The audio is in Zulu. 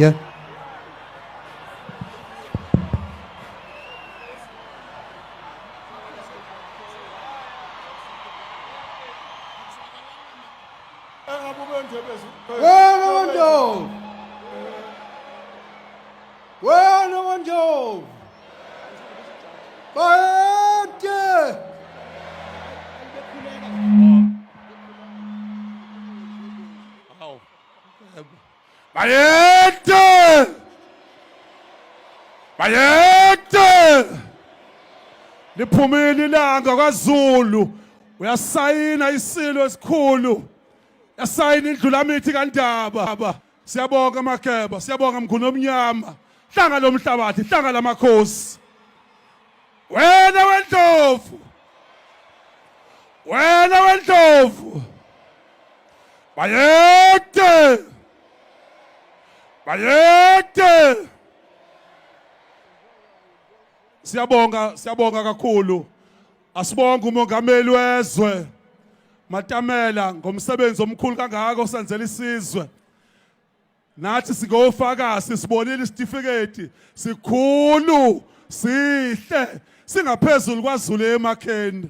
Yeah. Wena Wandlovu. Bayede. Bayede! Bayede! Liphumile ilanga kwaZulu. Uyasayina isilo esikhulu. Uyasayina indlulamithi kaNdaba. Siyabonga Makeba, siyabonga Mkhulu Omnyama. Hlanga lomhlabathi, hlanga lamakhosi. Wena Wandlovu. Wena Wandlovu. Bayede! Bayede! Siyabonga kakhulu. Asibonga umongameli wezwe Matamela ngomsebenzi omkhulu kangaka osenzela isizwe. Nathi sikofakazi sibonile isitifiketi sikhulu sihle singaphezulu kwaZulu emakheni.